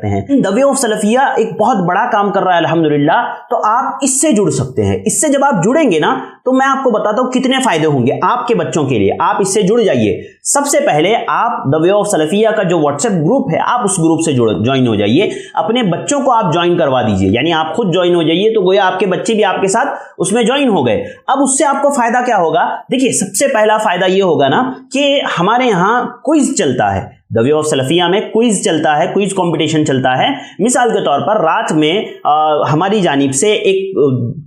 करते हैं। The way of सलफिया एक बहुत बड़ा काम कर रहा है अल्हम्दुलिल्लाह, तो आप इससे जुड़ सकते हैं। इससे जब आप जुड़ेंगे ना तो मैं आपको बताता हूं कितने फायदे होंगे आपके बच्चों के लिए। आप इससे जुड़ जाइए। सबसे पहले आप द वे ऑफ सलफिया का जो व्हाट्सएप ग्रुप है, आप उस ग्रुप से ज्वाइन हो जाइए। अपने बच्चों को आप ज्वाइन करवा दीजिए, यानी आप खुद ज्वाइन हो जाइए तो गोया आपके बच्चे भी आपके साथ उसमें ज्वाइन हो गए। अब उससे आपको फायदा क्या होगा? देखिए, सबसे पहला फायदा ये होगा ना कि हमारे यहां क्विज चलता है। द वे ऑफ सलफिया में क्विज चलता है, क्विज कंपटीशन चलता है। मिसाल के तौर पर रात में हमारी जानिब से एक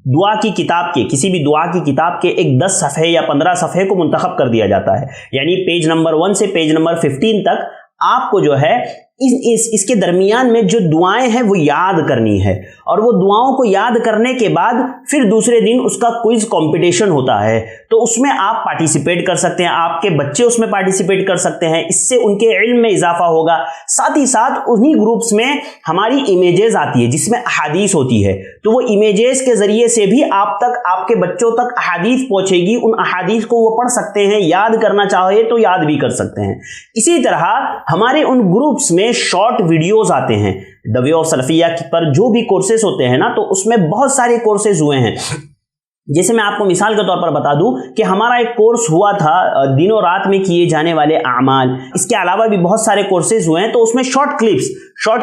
दुआ की किताब के, किसी भी दुआ की किताब के एक 10 सफ़े या 15 सफ़े को मुंतखब कर दिया जाता है, यानी पेज नंबर 1 से पेज नंबर 15 तक आपको जो है इसके दरमियान में जो दुआएं हैं वो याद करनी है, और वो दुआओं को याद करने के बाद फिर दूसरे दिन उसका क्विज कंपटीशन होता है। तो उसमें आप पार्टिसिपेट कर सकते हैं, आपके बच्चे उसमें पार्टिसिपेट कर सकते हैं, इससे उनके इल्म में इजाफा होगा। साथ ही साथ उन्हीं ग्रुप्स में हमारी इमेजेस आती है जिसमें अहादीस होती है, तो वो इमेजेस के जरिए से भी आप तक, आपके बच्चों तक अहादीस पहुंचेगी। उन अहादीस को वो पढ़ सकते हैं, याद करना चाहे तो याद भी कर सकते हैं। इसी तरह हमारे उन ग्रुप्स में शॉर्ट वीडियोस आते हैं। द वे ऑफ सलफिया पर जो भी कोर्सेज होते हैं ना, तो उसमें बहुत सारे कोर्सेज हुए हैं। जैसे मैं आपको मिसाल के तौर पर बता दूं कि हमारा एक कोर्स हुआ था दिनों रात में किए जाने वाले आमाल। इसके अलावा भी बहुत सारे कोर्सेज हुए हैं, तो उसमें शॉर्ट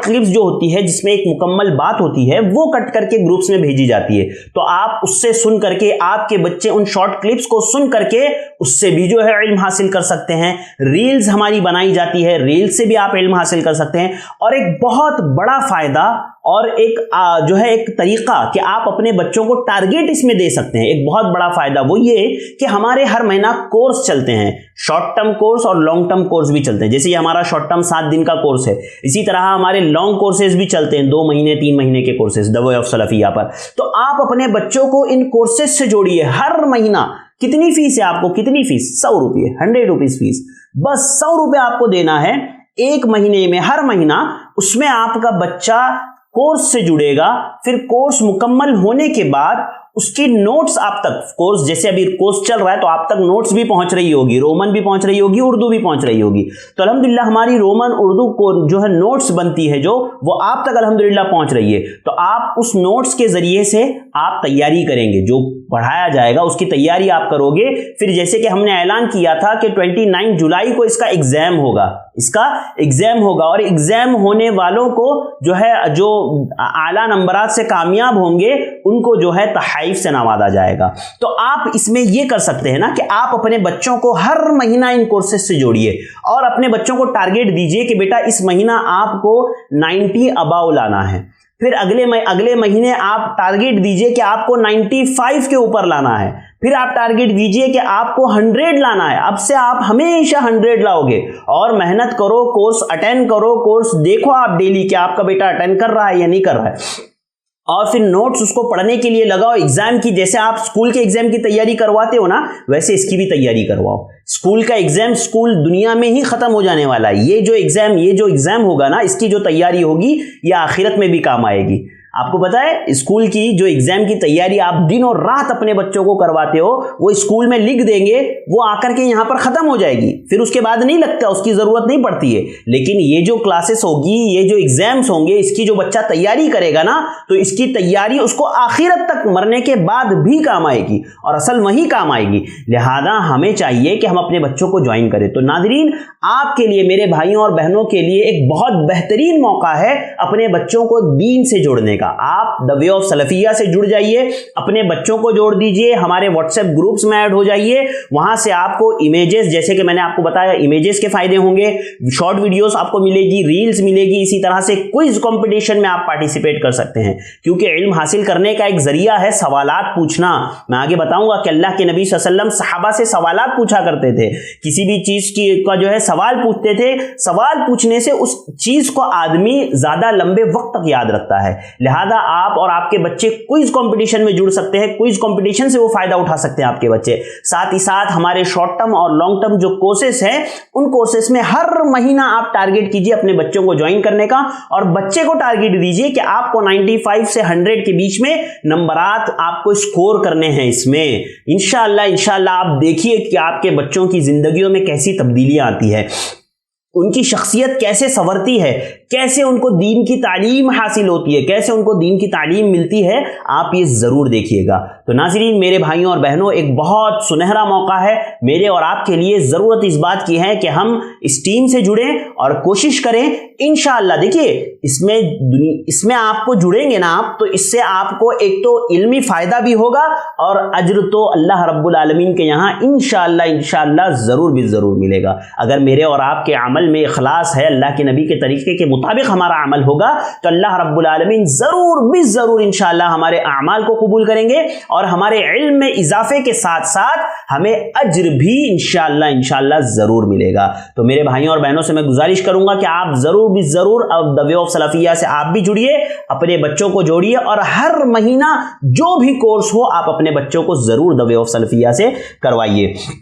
क्लिप्स जो होती है, जिसमें एक मुकम्मल बात होती है, वो कट करके ग्रुप्स में भेजी जाती है। तो आप उससे सुन करके, आपके बच्चे उन शॉर्ट क्लिप्स को सुन करके उससे भी जो है इल्म हासिल कर सकते हैं। रील्स हमारी बनाई जाती है, रील्स से भी आप इल्म हासिल कर सकते हैं। और एक बहुत बड़ा फायदा और एक जो है एक तरीका कि आप अपने बच्चों को टारगेट इसमें दे सकते हैं। एक बहुत बड़ा फायदा वो ये कि हमारे हर महीना कोर्स चलते हैं, शॉर्ट टर्म कोर्स और लॉन्ग टर्म कोर्स भी चलते हैं। जैसे ये हमारा शॉर्ट टर्म 7 दिन का कोर्स है, इसी तरह हमारे लॉन्ग कोर्सेज भी चलते हैं, 2 महीने 3 महीने के कोर्सेज द वे ऑफ सलफिया पर। तो आप अपने बच्चों को इन कोर्सेज से जोड़िए। हर महीना कितनी फीस है आपको? कितनी फीस? 100 रुपये, 100 रुपीज फीस। बस 100 रुपये आपको देना है एक महीने में, हर महीना। उसमें आपका बच्चा कोर्स से जुड़ेगा, फिर कोर्स मुकम्मल होने के बाद उसकी नोट्स आप तक, कोर्स जैसे अभी कोर्स चल रहा है तो आप तक नोट्स भी पहुंच रही होगी, रोमन भी पहुंच रही होगी, उर्दू भी पहुंच रही होगी। तो अल्हम्दुलिल्लाह हमारी रोमन उर्दू को जो है नोट्स बनती है, जो वो आप तक अल्हम्दुलिल्लाह पहुंच रही है। तो आप उस नोट्स के जरिए से आप तैयारी करेंगे, जो पढ़ाया जाएगा उसकी तैयारी आप करोगे। फिर जैसे कि हमने ऐलान किया था कि 29 जुलाई को इसका एग्जाम होगा, और एग्जाम होने वालों को जो है, जो आला नंबरात से कामयाब होंगे, उनको जो है तहफ़्फ़ुज़ से नवाजा जाएगा। तो आप इसमें ये कर सकते हैं ना कि आप अपने बच्चों को हर महीना इन कोर्सेज से जोड़िए, और अपने बच्चों को टारगेट दीजिए कि बेटा इस महीना आपको 90 अबाव लाना है। फिर अगले महीने आप टारगेट दीजिए कि आपको 95 के ऊपर लाना है। फिर आप टारगेट दीजिए कि आपको 100 लाना है। अब से आप हमेशा 100 लाओगे, और मेहनत करो, कोर्स अटेंड करो, कोर्स देखो आप डेली कि आपका बेटा अटेंड कर रहा है या नहीं कर रहा है। और फिर नोट्स उसको पढ़ने के लिए लगाओ। एग्जाम की, जैसे आप स्कूल के एग्जाम की तैयारी करवाते हो ना, वैसे इसकी भी तैयारी करवाओ। स्कूल का एग्जाम स्कूल दुनिया में ही खत्म हो जाने वाला है। ये जो एग्जाम होगा ना, इसकी जो तैयारी होगी ये आखिरत में भी काम आएगी। आपको पता है, स्कूल की जो एग्जाम की तैयारी आप दिन और रात अपने बच्चों को करवाते हो, वो स्कूल में लिख देंगे, वो आकर के यहाँ पर खत्म हो जाएगी, फिर उसके बाद नहीं लगता, उसकी जरूरत नहीं पड़ती है। लेकिन ये जो क्लासेस होगी, ये जो एग्जाम्स होंगे, इसकी जो बच्चा तैयारी करेगा ना, तो इसकी तैयारी उसको आखिरत तक मरने के बाद भी काम आएगी, और असल वही काम आएगी। लिहाजा हमें चाहिए कि हम अपने बच्चों को ज्वाइन करें। तो नाज़रीन, आपके लिए, मेरे भाइयों और बहनों के लिए एक बहुत बेहतरीन मौका है अपने बच्चों को दीन से जोड़ने का। आप द वे ऑफ सलफिया से जुड़ जाइए, अपने बच्चों को जोड़ दीजिए, हमारे व्हाट्सएप ग्रुप्स में ऐड हो जाइए। वहां से आपको इमेजेस, जैसे कि मैंने आपको बताया, इमेजेस के फायदे होंगे, शॉर्ट वीडियोस आपको मिलेगी, रील्स मिलेगी, इसी तरह से क्विज कंपटीशन में आप पार्टिसिपेट कर सकते हैं, क्योंकि इल्म हासिल करने का एक जरिया है सवालात पूछना। मैं आगे बताऊंगा कि अल्लाह के नबी सल्लल्लाहु अलैहि वसल्लम सहाबा से सवालात पूछा करते थे, किसी भी चीज की का जो है सवाल पूछते थे। सवाल पूछने से उस चीज को आदमी ज्यादा लंबे वक्त तक याद रखता है। लिहाजा आप और आपके बच्चे क्विज कंपटीशन में जुड़ सकते हैं, क्विज कंपटीशन से वो फायदा उठा सकते हैं आपके बच्चे। साथ ही साथ हमारे शॉर्ट टर्म और लॉन्ग टर्म जो कोर्सेस हैं, उन कोर्सेस में हर महीना आप टारगेट कीजिए अपने बच्चों को ज्वाइन करने का, और बच्चे को टारगेट दीजिए कि आपको 95 से 100 के बीच में नंबरात आपको स्कोर करने हैं इसमें। इंशाअल्लाह आप देखिए कि आपके बच्चों की जिंदगियों में कैसी तब्दीलियां आती है, उनकी शख्सियत कैसे संवरती है, कैसे उनको दीन की तालीम हासिल होती है, कैसे उनको दीन की तालीम मिलती है, आप ये ज़रूर देखिएगा। तो नाज़रीन, मेरे भाइयों और बहनों, एक बहुत सुनहरा मौका है मेरे और आपके लिए। ज़रूरत इस बात की है कि हम इस टीम से जुड़ें और कोशिश करें इंशाअल्लाह। देखिए, इसमें आपको जुड़ेंगे ना आप, तो इससे आपको एक तो इल्मी फ़ायदा भी होगा और अज्र तो अल्लाह रब्बुल आलमीन के यहाँ इंशाअल्लाह ज़रूर भी ज़रूर मिलेगा। अगर मेरे और आपके अमल में इखलास है, अल्लाह के नबी के तरीके के मुताबिक हमारा अमल होगा, तो अल्लाह रब्बुल आलमीन ज़रूर भी ज़रूर इंशाअल्लाह हमारे अमाल को कबूल करेंगे और हमारे इल्म में इजाफे के साथ साथ हमें अज्र भी इंशाअल्लाह ज़रूर मिलेगा। तो मेरे भाइयों और बहनों से मैं गुजारिश करूंगा कि आप ज़रूर भी ज़रूर अब द वे ऑफ सलफिया से आप भी जुड़िए, अपने बच्चों को जोड़िए और हर महीना जो भी कोर्स हो आप अपने बच्चों को ज़रूर द वे ऑफ सलफिया से करवाइए।